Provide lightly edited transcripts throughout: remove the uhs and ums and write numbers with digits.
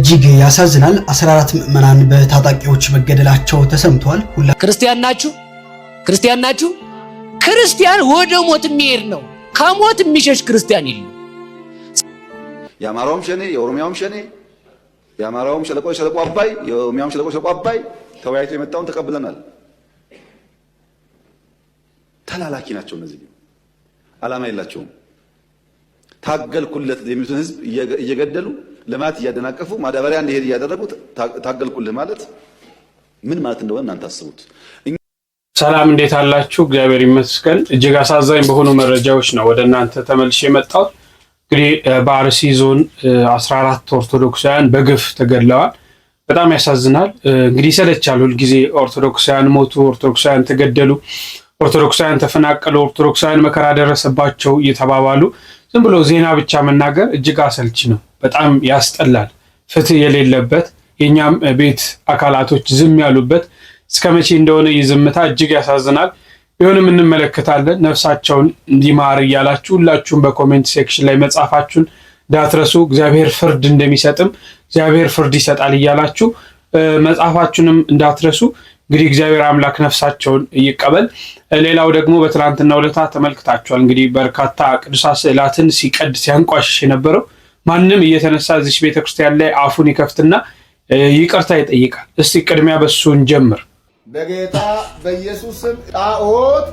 እጅግ ያሳዝናል። 14 ምዕመናን በታጣቂዎች መገደላቸው ተሰምቷል። ክርስቲያን ናችሁ? ክርስቲያን ወደ ሞት የሚሄድ ነው። ከሞት የሚሸሽ ክርስቲያን የለም። የአማራውም ሸኔ የኦሮሚያውም ሸኔ የአማራውም ሸለቆ አባይ የኦሮሚያውም ሸለቆ አባይ ተወያይቶ የመጣውን ተቀብለናል። ተላላኪ ናቸው እነዚህ። ዓላማ የላቸውም። ታገልኩለት የሚሉትን ህዝብ እየገደሉ ልማት እያደናቀፉ ማዳበሪያ እንዲሄድ እያደረጉት ታገልኩልህ ማለት ምን ማለት እንደሆነ እናንተ አስቡት። ሰላም እንዴት አላችሁ? እግዚአብሔር ይመስገን። እጅግ አሳዛኝ በሆኑ መረጃዎች ነው ወደ እናንተ ተመልሼ የመጣሁት። እንግዲህ በአርሲ ዞን 14 ኦርቶዶክሳውያን በግፍ ተገድለዋል። በጣም ያሳዝናል። እንግዲህ ይሰለቻል። ሁልጊዜ ኦርቶዶክሳውያን ሞቱ፣ ኦርቶዶክሳውያን ተገደሉ፣ ኦርቶዶክሳውያን ተፈናቀሉ፣ ኦርቶዶክሳውያን መከራ ደረሰባቸው እየተባባሉ ዝም ብሎ ዜና ብቻ መናገር እጅግ አሰልቺ ነው። በጣም ያስጠላል። ፍትህ የሌለበት የኛም ቤት አካላቶች ዝም ያሉበት እስከ መቼ እንደሆነ ይዝምታ እጅግ ያሳዝናል። ቢሆንም እንመለከታለን። ነፍሳቸውን እንዲማር እያላችሁ ሁላችሁም በኮሜንት ሴክሽን ላይ መጻፋችሁን እንዳትረሱ። እግዚአብሔር ፍርድ እንደሚሰጥም እግዚአብሔር ፍርድ ይሰጣል እያላችሁ መጻፋችሁንም እንዳትረሱ። እንግዲህ እግዚአብሔር አምላክ ነፍሳቸውን ይቀበል። ሌላው ደግሞ በትናንትናው ዕለት ተመልክታችኋል። እንግዲህ በርካታ ቅዱሳት ስዕላትን ሲቀድ ሲያንቋሽሽ የነበረው ማንም እየተነሳ እዚህ ቤተክርስቲያን ላይ አፉን ይከፍትና ይቅርታ ይጠይቃል። እስቲ ቅድሚያ በሱን ጀምር። በጌታ በኢየሱስ ስም ጣዖት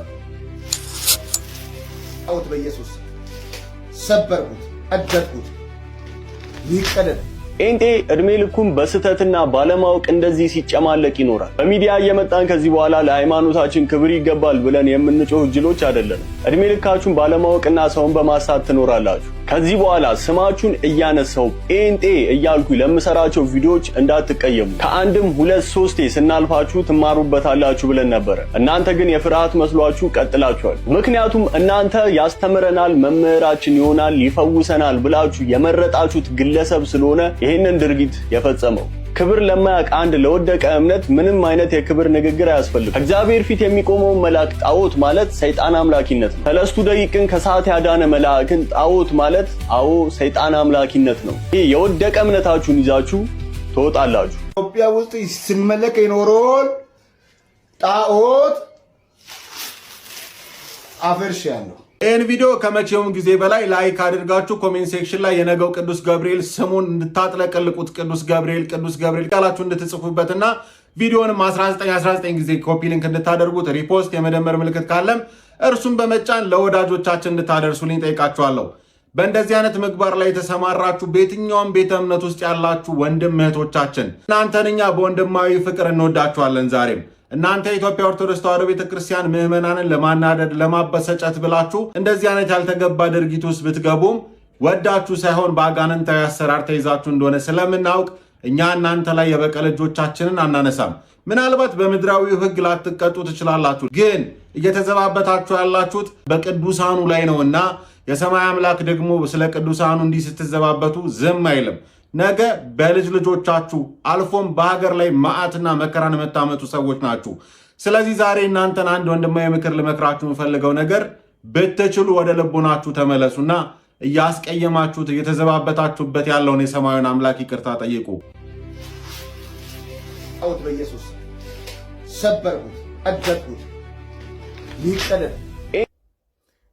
በኢየሱስ ሰበርኩት፣ ቀደድኩት፣ ይቀደድ። ጴንጤ እድሜ ልኩን በስተትና ባለማወቅ እንደዚህ ሲጨማለቅ ይኖራል። በሚዲያ እየመጣን ከዚህ በኋላ ለሃይማኖታችን ክብር ይገባል ብለን የምንጮህ ጅሎች አይደለንም። እድሜ ልካችሁን ባለማወቅና ሰውን በማሳት ትኖራላችሁ። ከዚህ በኋላ ስማችሁን እያነሳው ጴንጤ እያልኩ ለምሰራቸው ቪዲዮዎች እንዳትቀየሙ። ከአንድም 2-3 ስናልፋችሁ ትማሩበታላችሁ ብለን ነበረ። እናንተ ግን የፍርሃት መስሏችሁ ቀጥላችኋል። ምክንያቱም እናንተ ያስተምረናል፣ መምህራችን ይሆናል፣ ይፈውሰናል ብላችሁ የመረጣችሁት ግለሰብ ስለሆነ ይህንን ድርጊት የፈጸመው። ክብር ለማያውቅ አንድ ለወደቀ እምነት ምንም አይነት የክብር ንግግር አያስፈልግም። እግዚአብሔር ፊት የሚቆመው መልአክ ጣዖት ማለት ሰይጣን አምላኪነት ነው። 3 ደቂቅን ከሰዓት ያዳነ መልአክን ጣዖት ማለት ሰይጣን አምላኪነት ነው። ይህ የወደቀ እምነታችሁን ይዛችሁ ትወጣላችሁ። ኢትዮጵያ ውስጥ ሲመለክ የኖረውን ጣዖት አፈርሻለሁ። ይህን ቪዲዮ ከመቼውም ጊዜ በላይ ላይክ አድርጋችሁ ኮሜንት ሴክሽን ላይ የነገው ቅዱስ ገብርኤል ስሙን እንድታጥለቀልቁት ቅዱስ ገብርኤል ቃላችሁ እንድትጽፉበትና ቪዲዮንም 19 ጊዜ ኮፒ ሊንክ እንድታደርጉት ሪፖስት የመደመር ምልክት ካለም እርሱን በመጫን ለወዳጆቻችን እንድታደርሱልኝ ጠይቃችኋለሁ። በእንደዚህ አይነት ምግባር ላይ የተሰማራችሁ በየትኛውም ቤተ እምነት ውስጥ ያላችሁ ወንድም እህቶቻችን እናንተን እኛ በወንድማዊ ፍቅር እንወዳችኋለን። ዛሬም እናንተ የኢትዮጵያ ኦርቶዶክስ ተዋሕዶ ቤተክርስቲያን ምዕመናንን ለማናደድ ለማበሰጨት ብላችሁ እንደዚህ አይነት ያልተገባ ድርጊት ውስጥ ብትገቡም ወዳችሁ ሳይሆን በአጋንንታዊ አሰራር ተይዛችሁ እንደሆነ ስለምናውቅ እኛ እናንተ ላይ የበቀል እጆቻችንን አናነሳም። ምናልባት በምድራዊው ሕግ ላትቀጡ ትችላላችሁ፣ ግን እየተዘባበታችሁ ያላችሁት በቅዱሳኑ ላይ ነውና የሰማይ አምላክ ደግሞ ስለ ቅዱሳኑ እንዲህ ስትዘባበቱ ዝም አይልም። ነገ በልጅ ልጆቻችሁ አልፎም በሀገር ላይ መዓትና መከራን የምታመጡ ሰዎች ናችሁ። ስለዚህ ዛሬ እናንተን አንድ ወንድማዊ ምክር ልመክራችሁ የምፈልገው ነገር ብትችሉ ወደ ልቦናችሁ ተመለሱና እያስቀየማችሁት እየተዘባበታችሁበት ያለውን የሰማዩን አምላክ ይቅርታ ጠይቁ። ጣዖት በኢየሱስ ሰበርኩት፣ ቀደድኩት፣ ይቀደድ።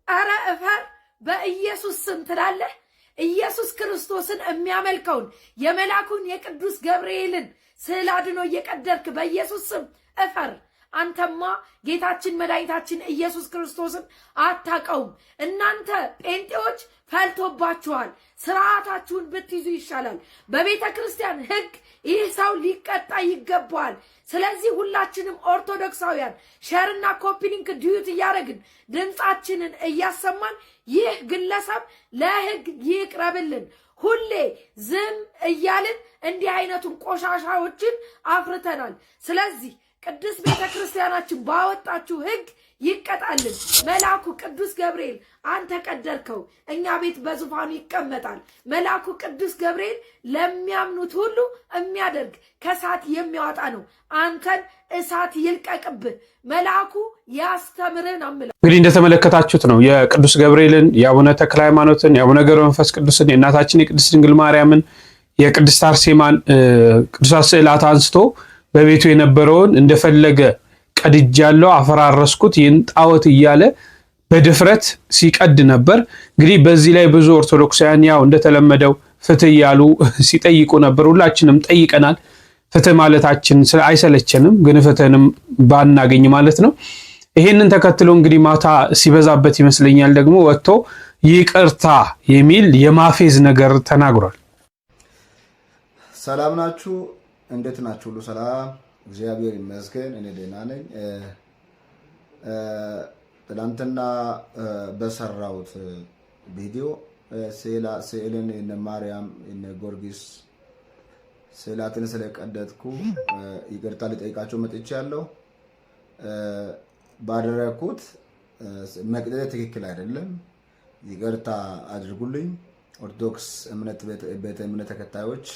አረ እፈር በኢየሱስ ስም ትላለህ። ኢየሱስ ክርስቶስን የሚያመልከውን የመላኩን የቅዱስ ገብርኤልን ስዕል አድኖ እየቀደድክ በኢየሱስ ስም እፈር። አንተማ ጌታችን መድኃኒታችን ኢየሱስ ክርስቶስን አታውቀውም። እናንተ ጴንጤዎች ፈልቶባችኋል። ስርዓታችሁን ብትይዙ ይሻላል። በቤተ ክርስቲያን ሕግ ይህ ሰው ሊቀጣ ይገባዋል። ስለዚህ ሁላችንም ኦርቶዶክሳውያን ሼርና ኮፒሊንክ ዲዩት እያደረግን ድምፃችንን እያሰማን ይህ ግለሰብ ለሕግ ይቅረብልን። ሁሌ ዝም እያልን እንዲህ አይነቱን ቆሻሻዎችን አፍርተናል። ስለዚህ ቅዱስ ቤተ ክርስቲያናችን ባወጣችሁ ሕግ ይቀጣልን። መልአኩ ቅዱስ ገብርኤል አንተ ቀደርከው፣ እኛ ቤት በዙፋኑ ይቀመጣል። መልአኩ ቅዱስ ገብርኤል ለሚያምኑት ሁሉ የሚያደርግ ከእሳት የሚያወጣ ነው። አንተን እሳት ይልቀቅብህ፣ መልአኩ ያስተምርህ ነው የምለው። እንግዲህ እንደተመለከታችሁት ነው የቅዱስ ገብርኤልን፣ የአቡነ ተክለ ሃይማኖትን፣ የአቡነ ገብረ መንፈስ ቅዱስን፣ የእናታችን የቅድስት ድንግል ማርያምን፣ የቅድስት አርሴማን ቅዱሳት ስዕላት አንስቶ በቤቱ የነበረውን እንደፈለገ ቀድጃለሁ፣ አፈራረስኩት ይህን ጣዖት እያለ በድፍረት ሲቀድ ነበር። እንግዲህ በዚህ ላይ ብዙ ኦርቶዶክሳውያን ያው እንደተለመደው ፍትህ እያሉ ሲጠይቁ ነበር። ሁላችንም ጠይቀናል። ፍትህ ማለታችን አይሰለቸንም፣ ግን ፍትህንም ባናገኝ ማለት ነው። ይሄንን ተከትሎ እንግዲህ ማታ ሲበዛበት ይመስለኛል ደግሞ ወጥቶ ይቅርታ የሚል የማፌዝ ነገር ተናግሯል። ሰላም ናችሁ? እንዴት ናችሁ? ሁሉ ሰላም፣ እግዚአብሔር ይመስገን፣ እኔ ደህና ነኝ። ትናንትና በሰራሁት ቪዲዮ ስዕልን እነ ማርያም እነ ጊዮርጊስ ስዕላትን ስለቀደድኩ ይቅርታ ልጠይቃቸው መጥቻለሁ። ባደረኩት መቅደድ ትክክል አይደለም፣ ይቅርታ አድርጉልኝ። ኦርቶዶክስ ቤተ እምነት ተከታዮች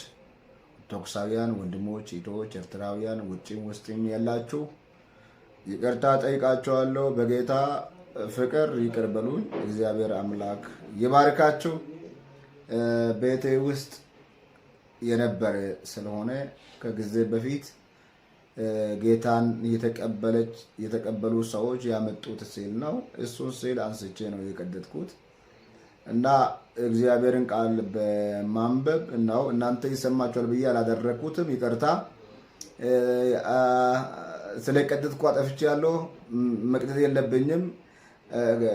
ኦርቶዶክሳውያን ወንድሞች እህቶች፣ ኤርትራውያን ውጭም ውስጥም ያላችሁ ይቅርታ ጠይቃቸዋለሁ። በጌታ ፍቅር ይቅር በሉኝ። እግዚአብሔር አምላክ ይባርካችሁ። ቤቴ ውስጥ የነበረ ስለሆነ ከጊዜ በፊት ጌታን የተቀበሉ ሰዎች ያመጡት ስዕል ነው። እሱን ስዕል አንስቼ ነው የቀደድኩት እና እግዚአብሔርን ቃል በማንበብ ነው። እናንተ ይሰማችኋል ብዬ አላደረኩትም። ይቅርታ ስለቀደድኩ አጠፍቻለሁ። መቅደድ የለብኝም።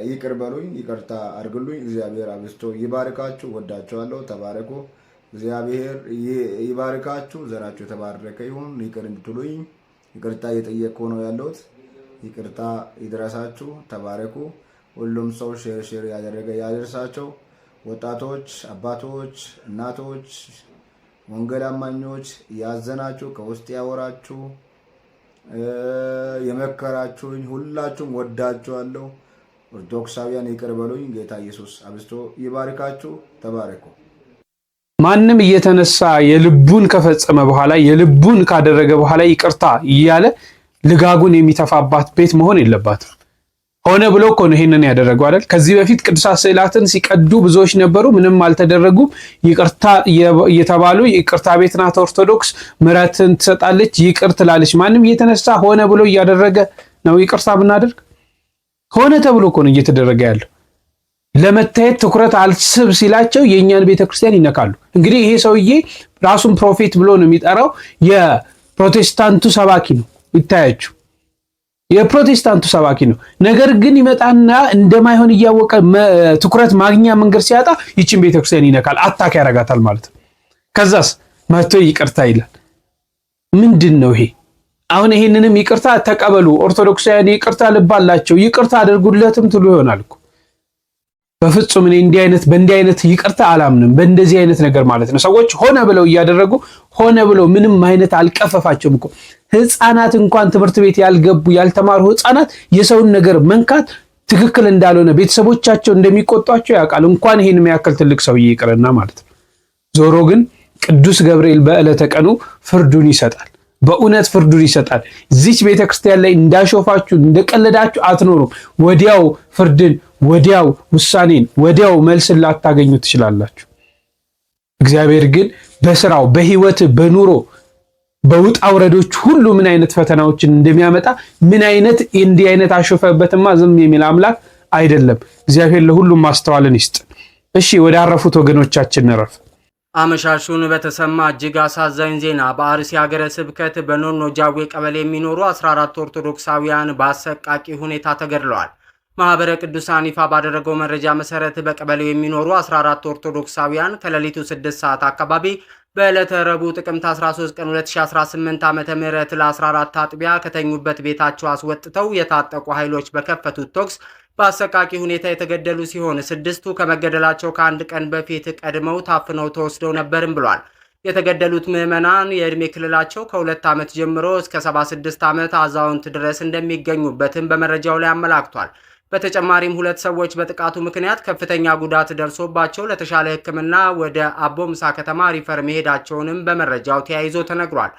ይቅር በሉኝ፣ ይቅርታ አድርጉልኝ። እግዚአብሔር አብዝቶ ይባርካችሁ። ወዳችኋለሁ። ተባረኩ። እግዚአብሔር ይባርካችሁ። ዘራችሁ የተባረከ ይሁን። ይቅር እንድትሉኝ ይቅርታ እየጠየቅኩ ነው ያለሁት። ይቅርታ ይድረሳችሁ። ተባረኩ። ሁሉም ሰው ሼር ያደረገ ያደርሳቸው። ወጣቶች፣ አባቶች፣ እናቶች፣ ወንጌል አማኞች ያዘናችሁ ከውስጥ ያወራችሁ የመከራችሁኝ ሁላችሁም ወዳችኋለሁ። ኦርቶዶክሳውያን ይቅር በሉኝ። ጌታ ኢየሱስ አብዝቶ ይባርካችሁ። ተባረኩ። ማንም እየተነሳ የልቡን ከፈጸመ በኋላ የልቡን ካደረገ በኋላ ይቅርታ እያለ ልጋጉን የሚተፋባት ቤት መሆን የለባትም። ሆነ ብሎ እኮ ነው ይሄንን ያደረገው አይደል? ከዚህ በፊት ቅዱሳት ስዕላትን ሲቀዱ ብዙዎች ነበሩ፣ ምንም አልተደረጉም። ይቅርታ እየተባሉ ይቅርታ ቤት ናት ኦርቶዶክስ፣ ምሕረትን ትሰጣለች፣ ይቅር ትላለች። ማንም እየተነሳ ሆነ ብሎ እያደረገ ነው ይቅርታ ብናደርግ? ሆነ ተብሎ እኮ ነው እየተደረገ ያለው። ለመታየት ትኩረት አልስብ ሲላቸው የእኛን ቤተክርስቲያን ይነካሉ። እንግዲህ ይሄ ሰውዬ ራሱን ፕሮፌት ብሎ ነው የሚጠራው። የፕሮቴስታንቱ ሰባኪ ነው። ይታያችሁ፣ የፕሮቴስታንቱ ሰባኪ ነው። ነገር ግን ይመጣና እንደማይሆን እያወቀ ትኩረት ማግኛ መንገድ ሲያጣ ይችን ቤተክርስቲያን ይነካል፣ አታክ ያረጋታል ማለት ነው። ከዛስ መጥቶ ይቅርታ ይላል። ምንድን ነው ይሄ? አሁን ይሄንንም ይቅርታ ተቀበሉ ኦርቶዶክሳውያን፣ ይቅርታ ልባላቸው፣ ይቅርታ አድርጉለትም ትሉ ይሆናል እኮ። በፍጹም እኔ በእንዲህ አይነት ይቅርታ አላምንም። በእንደዚህ አይነት ነገር ማለት ነው። ሰዎች ሆነ ብለው እያደረጉ ሆነ ብለው ምንም አይነት አልቀፈፋቸውም እኮ። ህፃናት እንኳን ትምህርት ቤት ያልገቡ ያልተማሩ ህፃናት የሰውን ነገር መንካት ትክክል እንዳልሆነ ቤተሰቦቻቸው እንደሚቆጧቸው ያውቃል። እንኳን ይሄን የሚያክል ትልቅ ሰውዬ ይቅርና ማለት ነው። ዞሮ ግን ቅዱስ ገብርኤል በዕለተ ቀኑ ፍርዱን ይሰጣል። በእውነት ፍርዱን ይሰጣል። እዚች ቤተክርስቲያን ላይ እንዳሾፋችሁ እንደቀለዳችሁ አትኖሩም። ወዲያው ፍርድን፣ ወዲያው ውሳኔን፣ ወዲያው መልስን ላታገኙ ትችላላችሁ። እግዚአብሔር ግን በስራው በህይወት በኑሮ በውጣ ውረዶች ሁሉ ምን አይነት ፈተናዎችን እንደሚያመጣ ምን አይነት እንዲህ አይነት አሾፈበትማ ዝም የሚል አምላክ አይደለም። እግዚአብሔር ለሁሉም ማስተዋልን ይስጥ። እሺ ወደ አረፉት ወገኖቻችን እንረፍ። አመሻሹን በተሰማ እጅግ አሳዛኝ ዜና በአርሲ ሀገረ ስብከት በኖኖ ጃዌ ቀበሌ የሚኖሩ 14 ኦርቶዶክሳውያን በአሰቃቂ ሁኔታ ተገድለዋል። ማህበረ ቅዱሳን ይፋ ባደረገው መረጃ መሰረት በቀበሌው የሚኖሩ 14 ኦርቶዶክሳውያን ከሌሊቱ 6 ሰዓት አካባቢ በዕለተ ረቡዕ ጥቅምት 13 ቀን 2018 ዓ.ም ለ14 አጥቢያ ከተኙበት ቤታቸው አስወጥተው የታጠቁ ኃይሎች በከፈቱት ተኩስ በአሰቃቂ ሁኔታ የተገደሉ ሲሆን 6ቱ ከመገደላቸው ከአንድ ቀን በፊት ቀድመው ታፍነው ተወስደው ነበርም ብሏል። የተገደሉት ምዕመናን የዕድሜ ክልላቸው ከ2 ዓመት ጀምሮ እስከ 76 ዓመት አዛውንት ድረስ እንደሚገኙበትም በመረጃው ላይ አመላክቷል። በተጨማሪም 2 ሰዎች በጥቃቱ ምክንያት ከፍተኛ ጉዳት ደርሶባቸው ለተሻለ ሕክምና ወደ አቦምሳ ከተማ ሪፈር መሄዳቸውንም በመረጃው ተያይዞ ተነግሯል።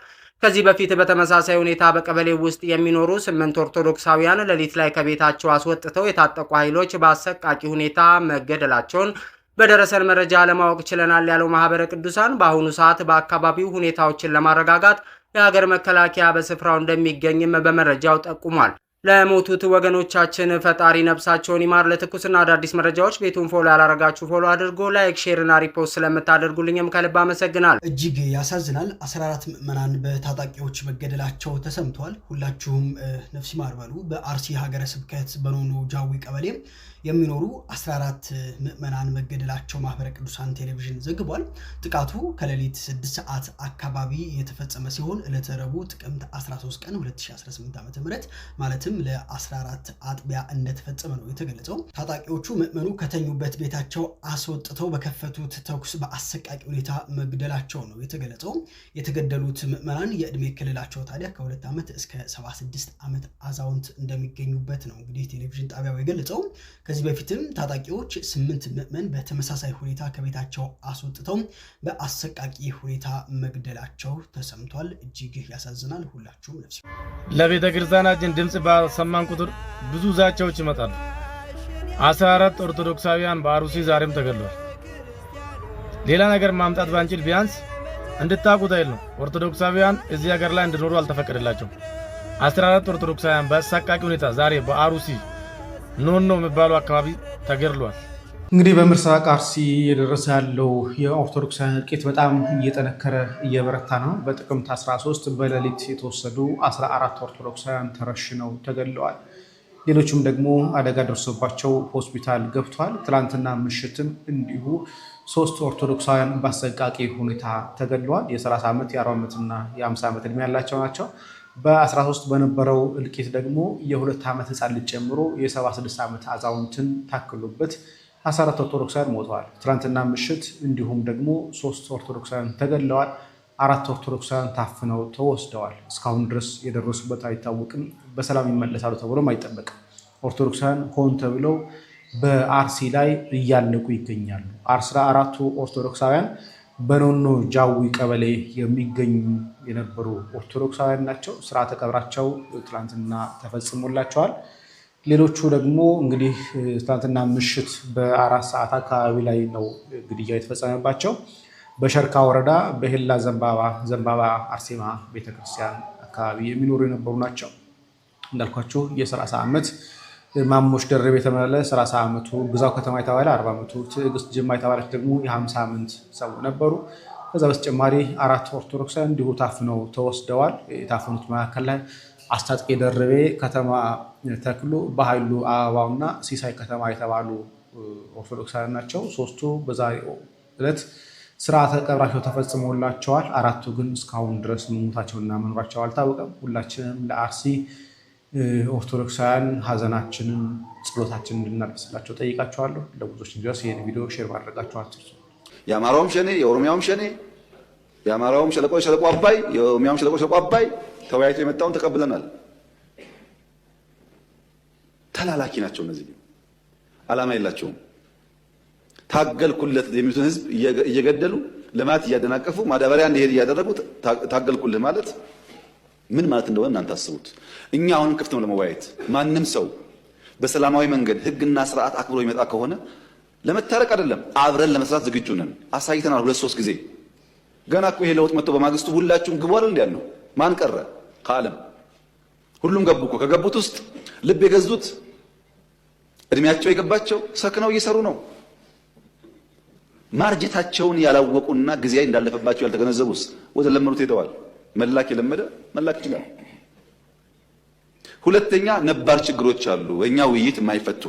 ከዚህ በፊት በተመሳሳይ ሁኔታ በቀበሌው ውስጥ የሚኖሩ 8 ኦርቶዶክሳውያን ሌሊት ላይ ከቤታቸው አስወጥተው የታጠቁ ኃይሎች በአሰቃቂ ሁኔታ መገደላቸውን በደረሰን መረጃ ለማወቅ ችለናል ያለው ማህበረ ቅዱሳን በአሁኑ ሰዓት በአካባቢው ሁኔታዎችን ለማረጋጋት የሀገር መከላከያ በስፍራው እንደሚገኝም በመረጃው ጠቁሟል። ለሞቱት ወገኖቻችን ፈጣሪ ነፍሳቸውን ይማር። ለትኩስና አዳዲስ መረጃዎች ቤቱን ፎሎ ያላረጋችሁ ፎሎ አድርጎ ላይክ፣ ሼር እና ሪፖስት ስለምታደርጉልኝም ከልብ አመሰግናለሁ። እጅግ ያሳዝናል። 14 ምዕመናን በታጣቂዎች መገደላቸው ተሰምቷል። ሁላችሁም ነፍስ ይማር በሉ። በአርሲ ሀገረ ስብከት በኖኖ ጃዊ ቀበሌ የሚኖሩ 14 ምዕመናን መገደላቸው ማህበረ ቅዱሳን ቴሌቪዥን ዘግቧል። ጥቃቱ ከሌሊት 6 ሰዓት አካባቢ የተፈጸመ ሲሆን ዕለተ ረቡዕ ጥቅምት 13 ቀን 2018 ዓ.ም ማለትም ለ14 አጥቢያ እንደተፈጸመ ነው የተገለጸው። ታጣቂዎቹ ምዕመኑ ከተኙበት ቤታቸው አስወጥተው በከፈቱት ተኩስ በአሰቃቂ ሁኔታ መግደላቸው ነው የተገለጸው። የተገደሉት ምዕመናን የዕድሜ ክልላቸው ታዲያ ከ2 ዓመት እስከ 76 ዓመት አዛውንት እንደሚገኙበት ነው እንግዲህ ቴሌቪዥን ጣቢያው የገለጸው። ከዚህ በፊትም ታጣቂዎች 8 ምዕመን በተመሳሳይ ሁኔታ ከቤታቸው አስወጥተው በአሰቃቂ ሁኔታ መግደላቸው ተሰምቷል። እጅግ ያሳዝናል። ሁላችሁም ነፍስ ለቤተ ክርስቲያናችን ድምጽ ባሰማን ቁጥር ብዙ ዛቻዎች ይመጣሉ። 14 ኦርቶዶክሳውያን በአሩሲ ዛሬም ተገድለዋል። ሌላ ነገር ማምጣት ባንችል ቢያንስ እንድታቁት አይል ነው። ኦርቶዶክሳውያን እዚህ ሀገር ላይ እንዲኖሩ አልተፈቀደላቸውም። 14 ኦርቶዶክሳውያን በአሰቃቂ ሁኔታ ዛሬ በአሩሲ ኖኖ የሚባለው አካባቢ ተገድሏል። እንግዲህ በምስራቅ አርሲ እየደረሰ ያለው የኦርቶዶክሳውያን እልቂት በጣም እየጠነከረ እየበረታ ነው። በጥቅምት 13 በሌሊት የተወሰዱ 14 ኦርቶዶክሳውያን ተረሽነው ተገድለዋል። ሌሎችም ደግሞ አደጋ ደርሶባቸው ሆስፒታል ገብቷል። ትላንትና ምሽትም እንዲሁ 3 ኦርቶዶክሳውያን በአሰቃቂ ሁኔታ ተገድለዋል። የ30 ዓመት የ40 ዓመትና የ50 ዓመት ዕድሜ ያላቸው ናቸው። በ13 በነበረው እልቂት ደግሞ የ2 ዓመት ህፃን ልጅ ጨምሮ የ76 ዓመት አዛውንትን ታክሎበት 14 ኦርቶዶክሳውያን ሞተዋል። ትናንትና ምሽት እንዲሁም ደግሞ 3 ኦርቶዶክሳውያን ተገድለዋል። 4 ኦርቶዶክሳውያን ታፍነው ተወስደዋል። እስካሁን ድረስ የደረሱበት አይታወቅም። በሰላም ይመለሳሉ ተብሎም አይጠበቅም። ኦርቶዶክሳውያን ሆን ተብለው በአርሲ ላይ እያለቁ ይገኛሉ። 14ቱ ኦርቶዶክሳውያን በኖኖ ጃዊ ቀበሌ የሚገኙ የነበሩ ኦርቶዶክሳውያን ናቸው። ስርዓተ ቀብራቸው ትላንትና ተፈጽሞላቸዋል። ሌሎቹ ደግሞ እንግዲህ ትላንትና ምሽት በ4 ሰዓት አካባቢ ላይ ነው ግድያ የተፈጸመባቸው። በሸርካ ወረዳ በሄላ ዘንባባ አርሴማ ቤተክርስቲያን አካባቢ የሚኖሩ የነበሩ ናቸው። እንዳልኳቸው የ30 ዓመት ማሞሽ ደረቤ የተባለ 30 ዓመቱ፣ ግዛው ከተማ የተባለ 40 ዓመቱ፣ ትዕግስት ጅማ የተባለች ደግሞ የ50 ዓመት ሰው ነበሩ። ከዛ በተጨማሪ 4 ኦርቶዶክሳውያን እንዲሁ ታፍነው ተወስደዋል። የታፈኑት መካከል ላይ አስታጥቄ ደረቤ፣ ከተማ ተክሉ፣ በኃይሉ አበባውና ሲሳይ ከተማ የተባሉ ኦርቶዶክሳውያን ናቸው። 3ቱ በዛሬው ዕለት ስርዓተ ቀብራቸው ተፈጽሞላቸዋል። 4ቱ ግን እስካሁን ድረስ መሞታቸውና መኖራቸው አልታወቀም። ሁላችንም ለአርሲ ኦርቶዶክሳውያን ሀዘናችንን ጸሎታችንን እንድናደርስላቸው ጠይቃቸዋለሁ። ለብዙዎች ድረስ ይህን ቪዲዮ ሼር ማድረጋቸው አትርሱ። የአማራውም ሸኔ የኦሮሚያውም ሸኔ፣ የአማራውም ሸለቆ አባይ የኦሮሚያውም ሸለቆ አባይ ተወያይቶ የመጣውን ተቀብለናል። ተላላኪ ናቸው እነዚህ፣ ዓላማ የላቸውም። ታገልኩለት የሚሉትን ህዝብ እየገደሉ ልማት እያደናቀፉ ማዳበሪያ እንዲሄድ እያደረጉ ታገልኩልህ ማለት ምን ማለት እንደሆነ እናንተ አስቡት። እኛ አሁንም ክፍት ነው ለመወያየት። ማንም ሰው በሰላማዊ መንገድ ህግና ስርዓት አክብሮ ይመጣ ከሆነ ለመታረቅ አይደለም አብረን ለመስራት ዝግጁ ነን። አሳይተናል 2-3 ጊዜ። ገና እኮ ይሄ ለውጥ መጥቶ በማግስቱ ሁላችሁም ግቡ አይደል እንዴ ያልነው? ማን ቀረ ከዓለም? ሁሉም ገቡ እኮ። ከገቡት ውስጥ ልብ የገዙት እድሜያቸው የገባቸው ሰክነው እየሰሩ ነው። ማርጀታቸውን ያላወቁና ጊዜ እንዳለፈባቸው ያልተገነዘቡስ ወደ ለመኑት ሄደዋል። መላክ የለመደ መላክ ይችላል። ሁለተኛ ነባር ችግሮች አሉ። እኛ ውይይት የማይፈቱ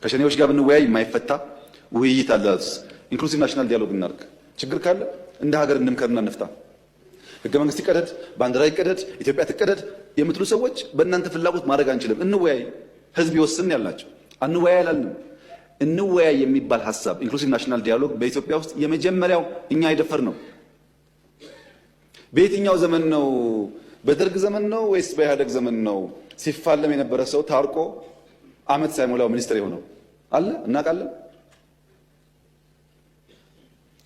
ከሸኔዎች ጋር ብንወያይ የማይፈታ ውይይት አለ። ኢንክሉሲቭ ናሽናል ዲያሎግ እናርግ። ችግር ካለ እንደ ሀገር እንምከርና እንፍታ። ህገ መንግስት ይቀደድ፣ ባንዲራ ይቀደድ፣ ኢትዮጵያ ትቀደድ የምትሉ ሰዎች በእናንተ ፍላጎት ማድረግ አንችልም። እንወያይ፣ ህዝብ ይወስን ያላቸው አንወያይ አላልንም። እንወያይ የሚባል ሐሳብ ኢንክሉሲቭ ናሽናል ዲያሎግ በኢትዮጵያ ውስጥ የመጀመሪያው እኛ የደፈር ነው። በየትኛው ዘመን ነው? በደርግ ዘመን ነው ወይስ በኢህአደግ ዘመን ነው? ሲፋለም የነበረ ሰው ታርቆ አመት ሳይሞላው ሚኒስትር የሆነው አለ? እናውቃለን።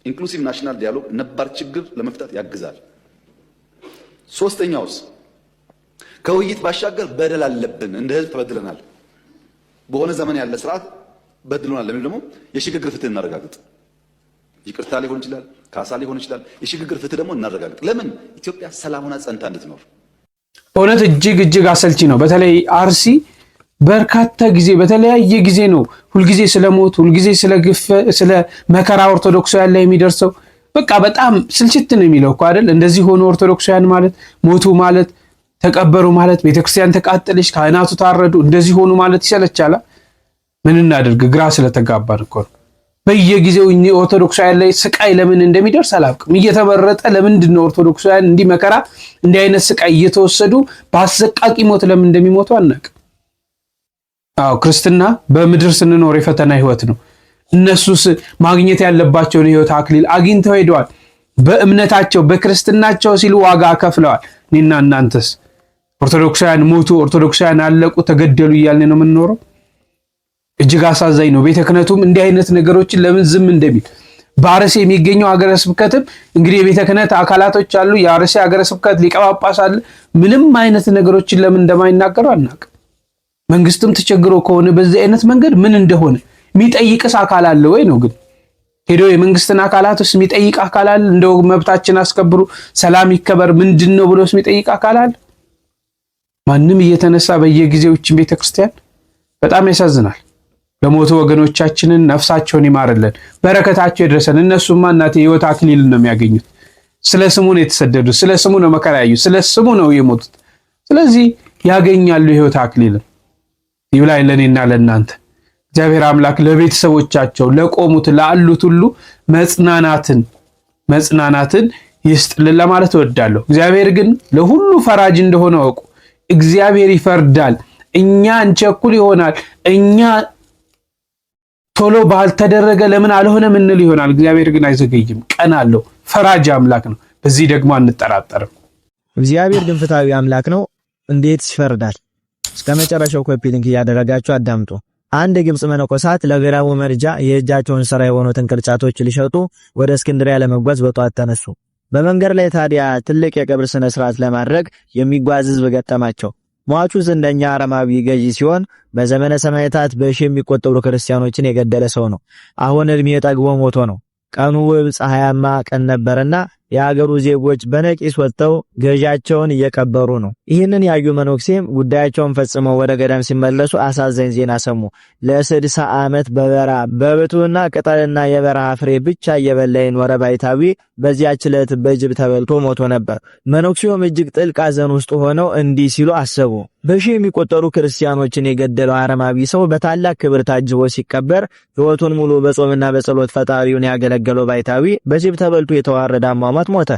ኢንክሉሲቭ ናሽናል ዲያሎግ ነባር ችግር ለመፍታት ያግዛል። ሶስተኛውስ ከውይይት ባሻገር በደል አለብን። እንደ ህዝብ ተበድለናል። በሆነ ዘመን ያለ ስርዓት በድሎናል ለምን ደግሞ የሽግግር ፍትህ እናረጋግጥ። ይቅርታ ሊሆን ይችላል፣ ካሳ ሊሆን ይችላል። የሽግግር ፍትህ ደግሞ እናረጋግጥ። ለምን ኢትዮጵያ ሰላም ሆና ጸንታ እንድትኖር። በእውነት እጅግ አሰልቺ ነው። በተለይ አርሲ በርካታ ጊዜ በተለያየ ጊዜ ነው ሁልጊዜ ስለሞት ሁልጊዜ ስለ ግፍ ስለ መከራ ኦርቶዶክሳውያን ላይ የሚደርሰው። በቃ በጣም ስልችት ነው የሚለው እኮ አይደል? እንደዚህ ሆኖ ኦርቶዶክሳውያን ማለት ሞቱ ማለት ተቀበሩ ማለት ቤተክርስቲያን ተቃጠለች፣ ካህናቱ ታረዱ፣ እንደዚህ ሆኑ ማለት ይሰለቻል። ምን እናድርግ? ግራ ስለተጋባን እኮ ነው። በየጊዜው እኚህ ኦርቶዶክሳውያን ላይ ስቃይ ለምን እንደሚደርስ አላውቅም። እየተበረጠ ለምንድን ነው ኦርቶዶክሳውያን እንዲህ መከራ እንዲህ አይነት ስቃይ እየተወሰዱ በአሰቃቂ ሞት ለምን እንደሚሞቱ አናውቅም። አዎ ክርስትና በምድር ስንኖር የፈተና ህይወት ነው። እነሱስ ማግኘት ያለባቸውን ህይወት አክሊል አግኝተው ሄደዋል። በእምነታቸው በክርስትናቸው ሲሉ ዋጋ ከፍለዋል። እኔና እናንተስ ኦርቶዶክሳውያን ሞቱ፣ ኦርቶዶክሳውያን አለቁ፣ ተገደሉ እያልን ነው የምንኖረው። እጅግ አሳዛኝ ነው። ቤተ ክህነቱም እንዲህ አይነት ነገሮችን ለምን ዝም እንደሚል በአርሲ የሚገኘው ሀገረ ስብከትም እንግዲህ የቤተ ክህነት አካላቶች አሉ። የአርሲ ሀገረ ስብከት ሊቀ ጳጳስ አለ። ምንም አይነት ነገሮችን ለምን እንደማይናገሩ አናውቅም። መንግስትም ተቸግሮ ከሆነ በዚህ አይነት መንገድ ምን እንደሆነ የሚጠይቅስ አካል አለ ወይ ነው? ግን ሄዶ የመንግስትን አካላትስ የሚጠይቅ አካል አለ? እንደው መብታችን አስከብሩ፣ ሰላም ይከበር ምንድነው ብሎስ የሚጠይቅ አካል አለ? ማንም እየተነሳ በየጊዜው እቺን ቤተክርስቲያን በጣም ያሳዝናል። ለሞቱ ወገኖቻችንን ነፍሳቸውን ይማርልን፣ በረከታቸው ይድረሰን። እነሱማ እናቴ ህይወት አክሊል ነው የሚያገኙት። ስለ ስሙ ነው የተሰደዱት፣ ስለ ስሙ ነው መከራ ያዩት፣ ስለ ስሙ ነው የሞቱት። ስለዚህ ያገኛሉ ህይወት አክሊልን። ይብላኝ ለኔና ለእናንተ። እግዚአብሔር አምላክ ለቤተሰቦቻቸው ለቆሙት ላሉት ሁሉ መጽናናትን ይስጥልን ለማለት እወዳለሁ። እግዚአብሔር ግን ለሁሉ ፈራጅ እንደሆነ ወቁ። እግዚአብሔር ይፈርዳል። እኛ እንቸኩል ይሆናል፣ እኛ ቶሎ ባልተደረገ ለምን አልሆነ ምንል ይሆናል። እግዚአብሔር ግን አይዘገይም፣ ቀን አለው። ፈራጅ አምላክ ነው። በዚህ ደግሞ አንጠራጠርም። እግዚአብሔር ግን ፍትሃዊ አምላክ ነው። እንዴት ይፈርዳል? እስከ መጨረሻው ኮፒ ሊንክ እያደረጋችሁ አዳምጡ። አንድ ግብጽ መነኮሳት ለገዳሙ መርጃ የእጃቸውን ሥራ የሆኑትን ቅርጫቶች ሊሸጡ ወደ እስክንድሪያ ለመጓዝ በጧት ተነሱ። በመንገድ ላይ ታዲያ ትልቅ የቀብር ስነ ስርዓት ለማድረግ የሚጓዝ ሕዝብ ገጠማቸው። ሟቹ ዝነኛ አረማዊ ገዢ ሲሆን በዘመነ ሰማዕታት በሺ የሚቆጠሩ ክርስቲያኖችን የገደለ ሰው ነው። አሁን እድሜ ጠግቦ ሞቶ ነው። ቀኑ ውብ ፀሐያማ ቀን ነበርና የአገሩ ዜጎች በነቂስ ወጥተው ገዣቸውን እየቀበሩ ነው። ይህንን ያዩ መነኩሴም ጉዳያቸውን ፈጽመው ወደ ገዳም ሲመለሱ አሳዛኝ ዜና ሰሙ። ለ60 ዓመት በበረሃ በብቱና ቅጠልና የበረሃ ፍሬ ብቻ እየበላ የኖረ ባይታዊ በዚያች ዕለት በጅብ ተበልቶ ሞቶ ነበር። መነኩሴውም እጅግ ጥልቅ ሐዘን ውስጥ ሆነው እንዲህ ሲሉ አሰቡ። በሺ የሚቆጠሩ ክርስቲያኖችን የገደለው አረማዊ ሰው በታላቅ ክብር ታጅቦ ሲቀበር ሕይወቱን ሙሉ በጾምና በጸሎት ፈጣሪውን ያገለገለው ባይታዊ በጅብ ተበልቶ የተዋረደ አሟሟት ሞተ።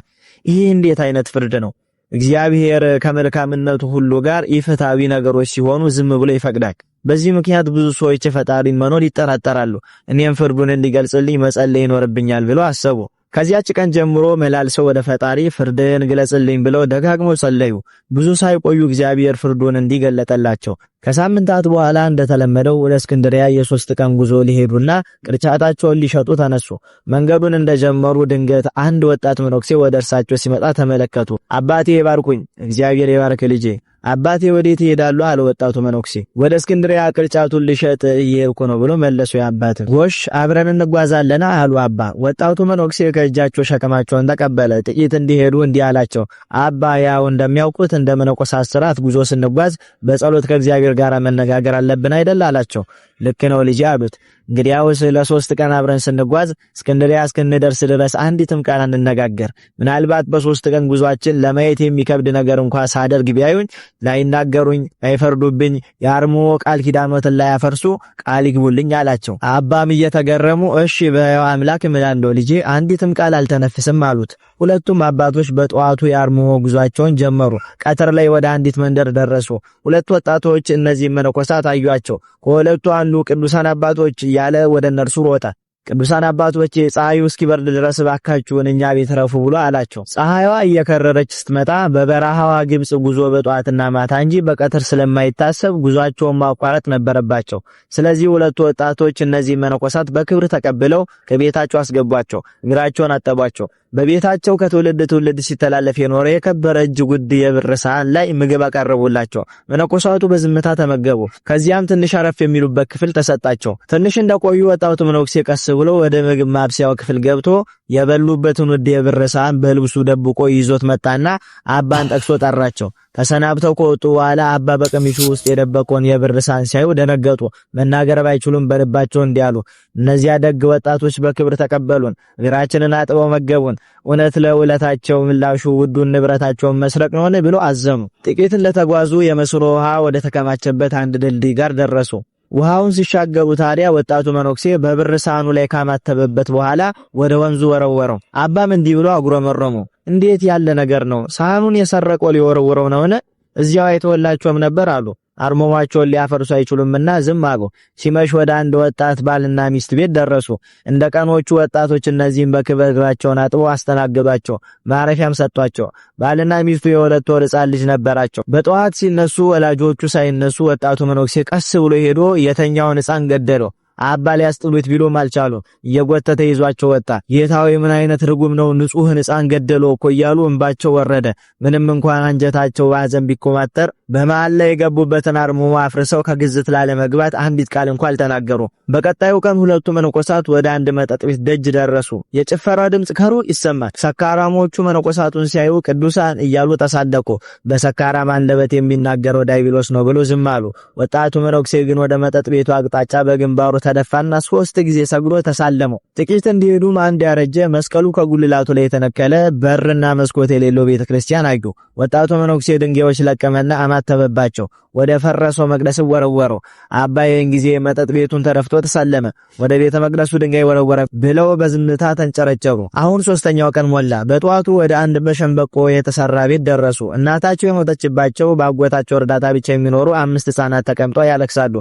ይህ እንዴት አይነት ፍርድ ነው? እግዚአብሔር ከመልካምነቱ ሁሉ ጋር ኢፍትሃዊ ነገሮች ሲሆኑ ዝም ብሎ ይፈቅዳል። በዚህ ምክንያት ብዙ ሰዎች የፈጣሪን መኖር ይጠራጠራሉ። እኔም ፍርዱን እንዲገልጽልኝ መጸለይ ይኖርብኛል ብለው አሰቡ። ከዚያች ቀን ጀምሮ መላልሰው ወደ ፈጣሪ ፍርድን ግለጽልኝ ብለው ደጋግመው ጸለዩ። ብዙ ሳይቆዩ እግዚአብሔር ፍርዱን እንዲገለጠላቸው ከሳምንታት በኋላ እንደተለመደው ወደ እስክንድሪያ የ3 ቀን ጉዞ ሊሄዱና ቅርጫታቸውን ሊሸጡ ተነሱ። መንገዱን እንደጀመሩ ድንገት አንድ ወጣት መነኩሴ ወደ እርሳቸው ሲመጣ ተመለከቱ። አባቴ ይባርኩኝ። እግዚአብሔር ይባርክ ልጄ። አባቴ ወዴት ይሄዳሉ? አለ ወጣቱ መነኩሴ። ወደ እስክንድሪያ ቅርጫቱን ልሸጥ እየሄድኩ ነው ብሎ መለሱ። አባት ጎሽ አብረን እንጓዛለን አሉ አባ። ወጣቱ መነኩሴ ከእጃቸው ሸክማቸውን ተቀበለ። ጥቂት እንዲሄዱ እንዲህ አላቸው። አባ ያው እንደሚያውቁት እንደ መነኮሳት ሥርዓት ጉዞ ስንጓዝ በጸሎት ከእግዚአብሔር ጋር መነጋገር አለብን አይደል አላቸው። ልክ ነው ልጅ አሉት። እንግዲያውስ ለ3 ቀን አብረን ስንጓዝ እስክንድሪያ እስክንደርስ ድረስ አንዲትም ቃል እንነጋገር። ምናልባት በ3 ቀን ጉዟችን ለማየት የሚከብድ ነገር እንኳን ሳደርግ ቢያዩኝ ላይናገሩኝ፣ ላይፈርዱብኝ፣ የአርምሞ ቃል ኪዳኖትን ላያፈርሱ ቃል ይግቡልኝ አላቸው። አባም እየተገረሙ እሺ በሕያው አምላክ እምላለሁ ልጄ አንዲትም ቃል አልተነፍስም አሉት። ሁለቱም አባቶች በጠዋቱ የአርምሞ ጉዟቸውን ጀመሩ። ቀትር ላይ ወደ አንዲት መንደር ደረሱ። ሁለት ወጣቶች እነዚህ መነኮሳት አዩአቸው። ከሁለቱ አንዱ ቅዱሳን አባቶች ያለ ወደ እነርሱ ሮጠ። ቅዱሳን አባቶች ፀሐዩ እስኪበርድ ድረስ ባካችሁን እኛ ቤት ረፉ ብሎ አላቸው። ፀሐይዋ እየከረረች ስትመጣ በበረሃዋ ግብጽ ጉዞ በጧትና ማታ እንጂ በቀትር ስለማይታሰብ ጉዟቸውን ማቋረጥ ነበረባቸው። ስለዚህ ሁለቱ ወጣቶች እነዚህ መነኮሳት በክብር ተቀብለው ከቤታቸው አስገቧቸው፣ እግራቸውን አጠቧቸው። በቤታቸው ከትውልድ ትውልድ ሲተላለፍ የኖረ የከበረ እጅ ጉድ የብር ሳህን ላይ ምግብ አቀረቡላቸው። መነኮሳቱ በዝምታ ተመገቡ። ከዚያም ትንሽ አረፍ የሚሉበት ክፍል ተሰጣቸው። ትንሽ እንደቆዩ ወጣቱ መነኩሴ ቀስ ብሎ ወደ ምግብ ማብሰያው ክፍል ገብቶ የበሉበትን ውድ የብር ሳህን በልብሱ ደብቆ ይዞት መጣና አባን ጠቅሶ ጠራቸው። ተሰናብተው ከወጡ በኋላ አባ በቀሚሱ ውስጥ የደበቀውን የብር ሳህን ሲያዩ ደነገጡ። መናገር ባይችሉም በልባቸው እንዲህ አሉ፣ እነዚያ ደግ ወጣቶች በክብር ተቀበሉን፣ እግራችንን አጥበው መገቡን፣ እውነት ለውለታቸው ምላሹ ውዱን ንብረታቸውን መስረቅ ነውን ብሎ አዘኑ። ጥቂት እንደተጓዙ የመስኖ ውሃ ወደ ተከማቸበት አንድ ድልድይ ጋር ደረሱ። ውሃውን ሲሻገሩ ታዲያ ወጣቱ መነኩሴ በብር ሳህኑ ላይ ካማተበበት በኋላ ወደ ወንዙ ወረወረው። አባም እንዲህ ብሎ አጉረመረሙ፣ እንዴት ያለ ነገር ነው? ሳህኑን የሰረቀው ሊወረውረው ነውን? እዚያው አይተወላቸውም ነበር አሉ። አርሞማቸውን ሊያፈርሱ አይችሉምና ዝም አሉ። ሲመሽ ወደ አንድ ወጣት ባልና ሚስት ቤት ደረሱ። እንደ ቀኖቹ ወጣቶች እነዚህም በክብር እግራቸውን አጥበው አስተናገዷቸው፣ ማረፊያም ሰጧቸው። ባልና ሚስቱ የሁለት ወር ሕፃን ልጅ ነበራቸው። በጠዋት ሲነሱ ወላጆቹ ሳይነሱ ወጣቱ መነኩሴ ቀስ ብሎ ሄዶ የተኛውን ሕፃን ገደለው። አባ ሊያስጥሉት ቢሎም አልቻሉ። እየጎተተ ይዟቸው ወጣ። ጌታዊ ምን አይነት ርጉም ነው፣ ንጹህን ሕፃን ገደለው እኮ እያሉ እንባቸው ወረደ። ምንም እንኳን አንጀታቸው ባዘን ቢኮማተር በመሃል ላይ የገቡበትን አርምሞ አፍርሰው ከግዝት ላለመግባት አንዲት ቃል እንኳን አልተናገሩ። በቀጣዩ ቀን ሁለቱ መነኮሳት ወደ አንድ መጠጥ ቤት ደጅ ደረሱ። የጭፈራ ድምጽ ከሩቅ ይሰማል። ሰካራሞቹ መነኮሳቱን ሲያዩ ቅዱሳን እያሉ ተሳደቁ። በሰካራም አንደበት የሚናገረው ዲያብሎስ ነው ብሎ ዝም አሉ። ወጣቱ መነኩሴ ግን ወደ መጠጥ ቤቱ አቅጣጫ በግንባሩ ተደፋና 3 ጊዜ ሰግዶ ተሳለመው። ጥቂት እንዲሄዱም አንድ ያረጀ መስቀሉ ከጉልላቱ ላይ የተነከለ በርና መስኮት የሌለው ቤተክርስቲያን አዩ። ወጣቱ መነኩሴ ድንጋዮች ለቀመና አማተበባቸው። ወደ ፈረሰው መቅደስ ወረወረው። አባ ይህን ጊዜ መጠጥ ቤቱን ተረፍቶ ተሳለመ። ወደ ቤተ መቅደሱ ድንጋይ ወረወረ ብለው በዝምታ ተንጨረጨሩ። አሁን 3ኛው ቀን ሞላ። በጠዋቱ ወደ አንድ በሸንበቆ የተሰራ ቤት ደረሱ። እናታቸው የሞተችባቸው በአጎታቸው እርዳታ ብቻ የሚኖሩ 5 ሕፃናት ተቀምጠው ያለቅሳሉ።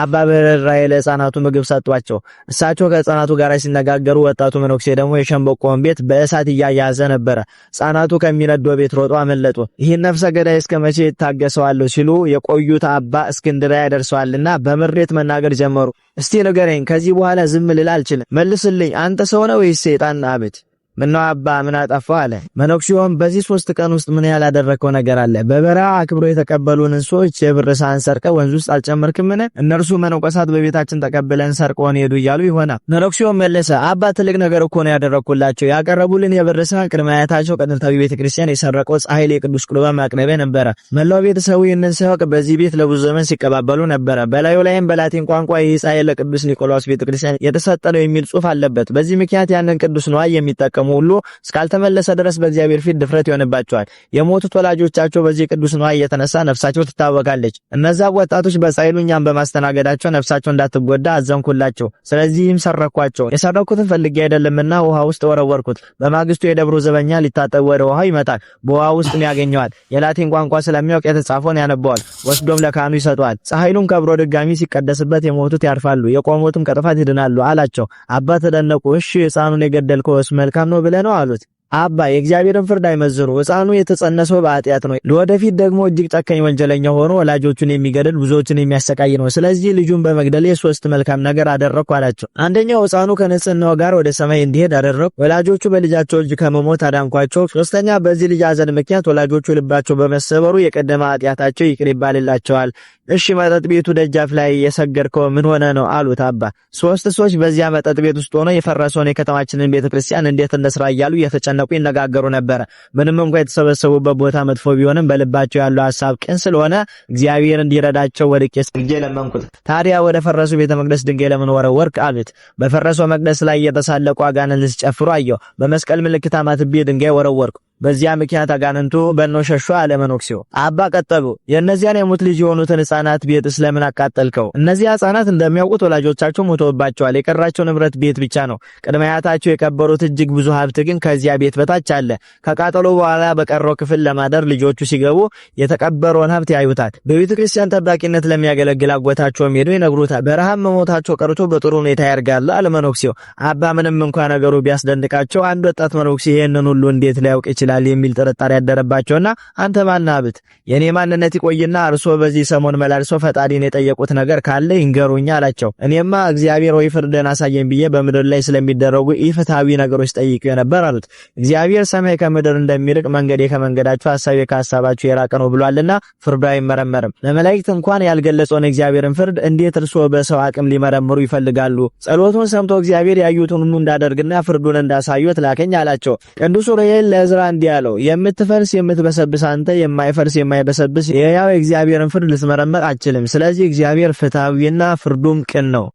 አባ በርህራሄ ለሕፃናቱ ምግብ ሰጧቸው። እሳቸው ከሕፃናቱ ጋር ሲነጋገሩ ወጣቱ መነኩሴ ደግሞ የሸንበቆውን ቤት በእሳት እያያዘ ነበረ። ሕፃናቱ ከሚነደው ቤት ሮጦ አመለጡ። ይህን ነፍሰ ገዳይ እስከ መቼ ይታገሰዋለሁ ሲሉ የቆዩት አባ እስክንድርያ ደርሰዋልና በምሬት መናገር ጀመሩ። እስቲ ንገረኝ፣ ከዚህ በኋላ ዝም ልል አልችልም። መልስልኝ፣ አንተ ሰው ነው ወይስ ሰይጣን አቤት? ምነው አባ ምን አጠፋው አለ። መነኩሴውም በዚህ 3 ቀን ውስጥ ምን ያላደረከው ነገር አለ? በበረሃ አክብሮ የተቀበሉንን ሰዎች የብር ሳህን ሰርቀህ ወንዝ ውስጥ አልጨመርክምን? እነርሱ መነኮሳት በቤታችን ተቀብለን ሰርቀውን ሄዱ እያሉ ይሆናል። መነኩሴውም መለሰ፣ አባ ትልቅ ነገር እኮ ነው ያደረኩላቸው። ያቀረቡልን የብር ሳህን ቅድመ አያታቸው ከጥንታዊ ቤተክርስቲያን የሰረቀው ኃይሌ ቅዱስ ቁርባን ማቅረቢያ ነበረ። መላው ቤተሰቡ ይህንን ሲያውቅ በዚህ ቤት ለብዙ ዘመን ሲቀባበሉ ነበረ። በላዩ ላይም በላቲን ቋንቋ ይህ ኃይለ ቅዱስ ኒቆላስ ቤተክርስቲያን የተሰጠ ነው የሚል ጽሑፍ አለበት። በዚህ ምክንያት ያንን ቅዱስ ነዋይ የሚጠቀሙ ሁሉ እስካልተመለሰ ድረስ በእግዚአብሔር ፊት ድፍረት ይሆንባቸዋል። የሞቱት ወላጆቻቸው በዚህ ቅዱስ ነዋይ የተነሳ ነፍሳቸው ትታወቃለች። እነዛ ወጣቶች በጻይሉ እኛን በማስተናገዳቸው ነፍሳቸው እንዳትጎዳ አዘንኩላቸው። ስለዚህም ሰረኳቸው። የሰረኩትን ፈልጌ አይደለምና ውሃ ውስጥ ወረወርኩት። በማግስቱ የደብሩ ዘበኛ ሊታጠብ ወደ ውሃው ይመጣል። በውሃ ውስጥም ያገኘዋል። የላቲን ቋንቋ ስለሚያውቅ የተጻፈውን ያነበዋል። ወስዶም ለካህኑ ይሰጠዋል። ፀሐይሉም ከብሮ ድጋሚ ሲቀደስበት የሞቱት ያርፋሉ፣ የቆሙትም ከጥፋት ይድናሉ አላቸው። አባ ተደነቁ። እሺ ሕፃኑን የገደልከውስ መልካም ነው ብለህ ነው አሉት። አባ የእግዚአብሔርን ፍርድ አይመዝኑ። ሕፃኑ የተጸነሰው በኃጢአት ነው። ለወደፊት ደግሞ እጅግ ጨካኝ ወንጀለኛ ሆኖ ወላጆቹን የሚገድል ብዙዎችን የሚያሰቃይ ነው። ስለዚህ ልጁን በመግደል 3 መልካም ነገር አደረኩ አላቸው። አንደኛው ሕፃኑ ከንጽህናው ጋር ወደ ሰማይ እንዲሄድ አደረኩ። ወላጆቹ በልጃቸው እጅ ከመሞት አዳንኳቸው። 3ኛ በዚህ ልጅ ሐዘን ምክንያት ወላጆቹ ልባቸው በመሰበሩ የቀደመ ኃጢአታቸው ይቅር ይባልላቸዋል። እሺ መጠጥ ቤቱ ደጃፍ ላይ የሰገድከው ምን ሆነ ነው አሉት። አባ 3 ሰዎች በዚያ መጠጥ ቤት ውስጥ ሆነው የፈረሰውን የከተማችንን ቤተክርስቲያን እንዴት እንደስራ እያሉ እየተጨነቁ ይነጋገሩ ነበር። ምንም እንኳን የተሰበሰቡበት ቦታ መጥፎ ቢሆንም በልባቸው ያለው ሐሳብ ቅን ስለሆነ እግዚአብሔር እንዲረዳቸው ወድቄ ሰግጄ ለመንኩት። ታዲያ ወደ ፈረሱ ቤተ መቅደስ ድንጋይ ለምን ወረወርክ አሉት። በፈረሰው መቅደስ ላይ የተሳለቁ አጋንንት ሲጨፍሩ አየሁ። በመስቀል ምልክት አማትቤ ድንጋይ ወረወርኩ። በዚያ ምክንያት አጋንንቱ በእኖ ሸሹ አለ መነኩሴው። አባ ቀጠሉ፣ የእነዚያን የሙት ልጅ የሆኑትን ሕፃናት ቤት ስለምን አቃጠልከው? እነዚያ ሕፃናት እንደሚያውቁት ወላጆቻቸው ሞተውባቸዋል። የቀራቸው ንብረት ቤት ብቻ ነው። ቅድመ አያታቸው የቀበሩት እጅግ ብዙ ሀብት ግን ከዚያ ቤት በታች አለ። ከቃጠሎ በኋላ በቀረው ክፍል ለማደር ልጆቹ ሲገቡ የተቀበረውን ሀብት ያዩታል። በቤተ ክርስቲያን ጠባቂነት ለሚያገለግል አጎታቸውም ሄደው ይነግሩታል። በረሃብ መሞታቸው ቀርቶ በጥሩ ሁኔታ ያርጋሉ አለ መነኩሴው። አባ ምንም እንኳን ነገሩ ቢያስደንቃቸው አንድ ወጣት መነኩሴ ይህንን ሁሉ እንዴት ሊያውቅ ይችላል ይችላል የሚል ጥርጣሬ ያደረባቸውና አንተ ማናብት የኔ ማንነት ይቆይና እርሶ በዚህ ሰሞን መላልሶ ፈጣሪን የጠየቁት ነገር ካለ ይንገሩኛ አላቸው። እኔማ እግዚአብሔር ወይ ፍርድን አሳየኝ ብዬ በምድር ላይ ስለሚደረጉ ኢፍትሃዊ ነገሮች ጠይቄው ነበር አሉት። እግዚአብሔር ሰማይ ከምድር እንደሚርቅ መንገዴ ከመንገዳችሁ ሐሳቤ ከሐሳባችሁ የራቀ ነው ብሏልና ፍርዱ አይመረመርም። ለመላእክት እንኳን ያልገለጸውን እግዚአብሔርን ፍርድ እንዴት እርሶ በሰው አቅም ሊመረምሩ ይፈልጋሉ? ጸሎቱን ሰምቶ እግዚአብሔር ያዩትን ሁሉ እንዳደርግና ፍርዱን እንዳሳዩት ላከኝ አላቸው። ቅዱስ ዑራኤል ለዕዝራ እንዲህ አለው፣ የምትፈርስ የምትበሰብስ አንተ የማይፈርስ የማይበሰብስ የሕያው እግዚአብሔርን ፍርድ ልትመረምር አትችልም። ስለዚህ እግዚአብሔር ፍትሃዊና ፍርዱም ቅን ነው።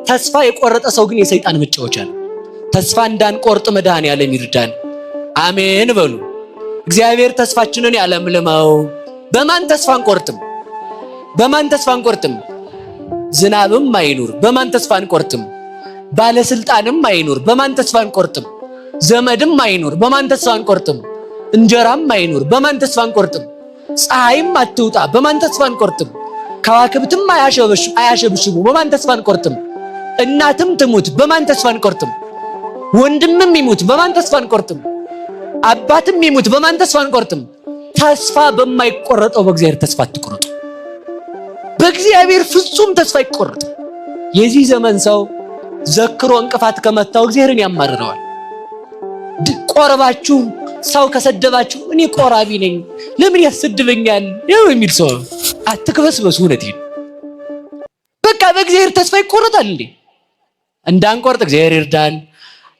ተስፋ የቆረጠ ሰው ግን የሰይጣን መጫወቻ ነው። ተስፋ እንዳንቆርጥ መድኃኔዓለም ይርዳን። አሜን በሉ። እግዚአብሔር ተስፋችንን ያለምልመው። በማን ተስፋ አንቆርጥም? በማን ተስፋ አንቆርጥም? ዝናብም አይኑር፣ በማን ተስፋ አንቆርጥም? ባለስልጣንም አይኑር፣ በማን ተስፋ አንቆርጥም? ዘመድም አይኑር፣ በማን ተስፋ አንቆርጥም? እንጀራም አይኑር፣ በማን ተስፋ አንቆርጥም? ፀሐይም አትውጣ፣ በማን ተስፋ አንቆርጥም? ከዋክብትም አያሸብሽቡ፣ በማን ተስፋ አንቆርጥም? እናትም ትሙት፣ በማን ተስፋ አንቆርጥም? ወንድምም ይሙት፣ በማን ተስፋ አንቆርጥም? አባትም ይሙት፣ በማን ተስፋ አንቆርጥም? ተስፋ በማይቆረጠው በእግዚአብሔር ተስፋ አትቆርጡ። በእግዚአብሔር ፍጹም ተስፋ ይቆረጥ። የዚህ ዘመን ሰው ዘክሮ እንቅፋት ከመታው እግዚአብሔርን ያማርረዋል። ቆርባችሁ ሰው ከሰደባችሁ እኔ ቆራቢ ነኝ ለምን ያሰድበኛል የሚል ሰው አትክበስበሱ። እውነቴን በቃ በእግዚአብሔር ተስፋ ይቆረጣል እንዴ? እንዳንቆርጥ እግዚአብሔር ይርዳን።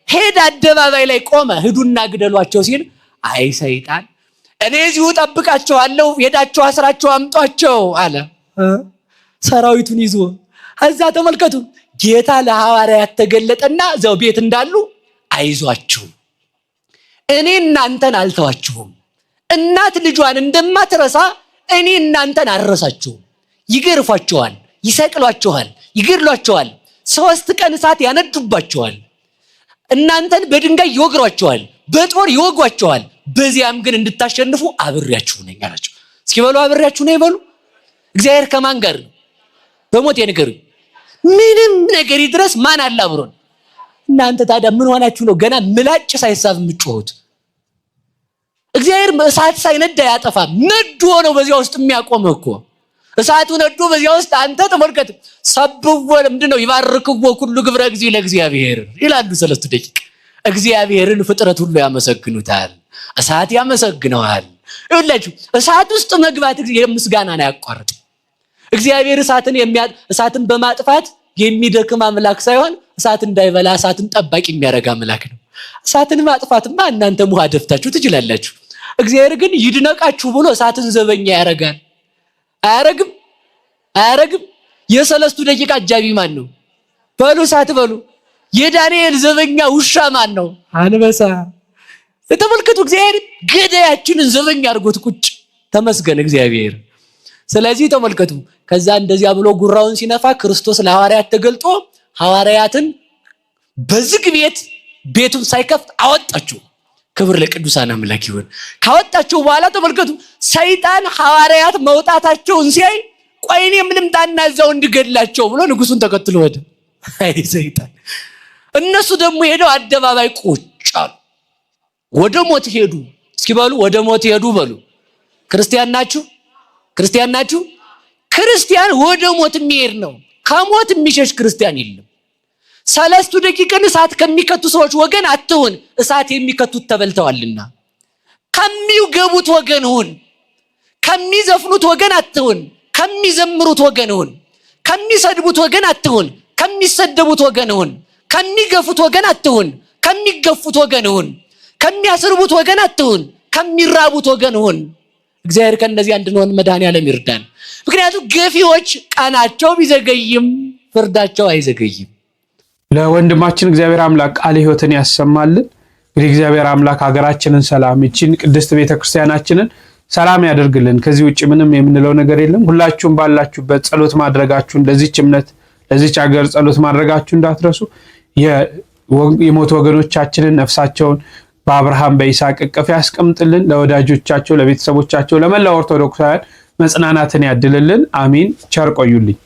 ሄድ አደባባይ ላይ ቆመ ሂዱና ግደሏቸው ሲል አይ ሰይጣን እኔ እዚሁ ጠብቃቸዋለሁ ሄዳቸው አስራቸው አምጧቸው አለ። ሰራዊቱን ይዞ እዛ ተመልከቱ። ጌታ ለሐዋርያት ተገለጠና እዛው ቤት እንዳሉ አይዟችሁ እኔ እናንተን አልተዋችሁም። እናት ልጇን እንደማትረሳ እኔ እናንተን አልረሳችሁም። ይገርፏቸዋል፣ ይሰቅሏቸዋል፣ ይገድሏቸዋል። 3 ቀን እሳት ያነዱባቸዋል። እናንተን በድንጋይ ይወግሯቸዋል፣ በጦር ይወጓቸዋል። በዚያም ግን እንድታሸንፉ አብሬያችሁ ነኝ አላቸው። እስኪ በሉ አብሬያችሁ ነኝ በሉ። እግዚአብሔር ከማን ጋር ነው? በሞት የነገሩኝ ምንም ነገር ይድረስ ማን አለ አብሮን? እናንተ ታዲያ ምን ሆናችሁ ነው ገና ምላጭ ሳይሳብ የምትጮሁት? እግዚአብሔር እሳት ሳይነዳ ያጠፋ ነዶ ነው በዚያ ውስጥ የሚያቆም እኮ። እሳቱ ነዶ በዚያ ውስጥ አንተ ተመልከት። ሰብዎ ምንድነው? ይባርክዎ ኩሉ ግብረ እግዚእ ለእግዚአብሔር ይላሉ 3 ደቂቃ። እግዚአብሔርን ፍጥረት ሁሉ ያመሰግኑታል፣ እሳት ያመሰግነዋል። ይኸውላችሁ እሳት ውስጥ መግባት ምስጋናን አያቋርጥም። እግዚአብሔር እሳትን በማጥፋት የሚደክም አምላክ ሳይሆን እሳት እንዳይበላ እሳትን ጠባቂ የሚያደርግ አምላክ ነው። እሳትን ማጥፋትማ እናንተ ሙሃ ደፍታችሁ ትችላላችሁ። እግዚአብሔር ግን ይድነቃችሁ ብሎ እሳትን ዘበኛ ያደርጋል። አያረግም? አያረግም? የ3 ደቂቃ አጃቢ ማን ነው? በሉ እሳት በሉ። የዳንኤል ዘበኛ ውሻ ማን ነው? አንበሳ። ተመልከቱ፣ እግዚአብሔር ገዳያችንን ዘበኛ አድርጎት ቁጭ። ተመስገን እግዚአብሔር። ስለዚህ ተመልከቱ፣ ከዛ እንደዚያ ብሎ ጉራውን ሲነፋ ክርስቶስ ለሐዋርያት ተገልጦ ሐዋርያትን በዝግ ቤቱን ሳይከፍት አወጣቸው። ክብር ለቅዱሳን አምላክ ይሁን። ካወጣቸው በኋላ ተመልከቱ፣ ሰይጣን ሐዋርያት መውጣታቸውን ሲያይ ቆይ እኔም ልምጣና እዛው እንድገድላቸው ብሎ ንጉሱን ተከትሎ ሄደ። አይ ሰይጣን። እነሱ ደግሞ ሄደው አደባባይ ቁጭ አሉ። ወደ ሞት ሄዱ። እስኪ በሉ ወደ ሞት ሄዱ በሉ። ክርስቲያን ናችሁ? ክርስቲያን ናችሁ? ክርስቲያን ወደ ሞት የሚሄድ ነው። ከሞት የሚሸሽ ክርስቲያን የለም። 3 ደቂቃን እሳት ከሚከቱ ሰዎች ወገን አትሁን፣ እሳት የሚከቱት ተበልተዋልና። ከሚገቡት ወገን ሁን። ከሚዘፍኑት ወገን አትሁን፣ ከሚዘምሩት ወገን ሁን። ከሚሰድቡት ወገን አትሁን፣ ከሚሰደቡት ወገን ሁን። ከሚገፉት ወገን አትሁን፣ ከሚገፉት ወገን ሁን። ከሚያስርቡት ወገን አትሁን፣ ከሚራቡት ወገን ሁን። እግዚአብሔር ከነዚህ እንድንሆን መድኃኔዓለም ይርዳን። ምክንያቱም ገፊዎች ቀናቸው ቢዘገይም ፍርዳቸው አይዘገይም። ለወንድማችን እግዚአብሔር አምላክ ቃለ ሕይወትን ያሰማልን። እንግዲህ እግዚአብሔር አምላክ ሀገራችንን ሰላም፣ ይችን ቅድስት ቤተክርስቲያናችንን ሰላም ያደርግልን። ከዚህ ውጭ ምንም የምንለው ነገር የለም። ሁላችሁም ባላችሁበት ጸሎት ማድረጋችሁን ለዚች እምነት ለዚች ሀገር ጸሎት ማድረጋችሁ እንዳትረሱ። የሞት ወገኖቻችንን ነፍሳቸውን በአብርሃም በይስሐቅ እቅፍ ያስቀምጥልን። ለወዳጆቻቸው፣ ለቤተሰቦቻቸው፣ ለመላው ኦርቶዶክሳውያን መጽናናትን ያድልልን። አሚን። ቸር ቆዩልኝ።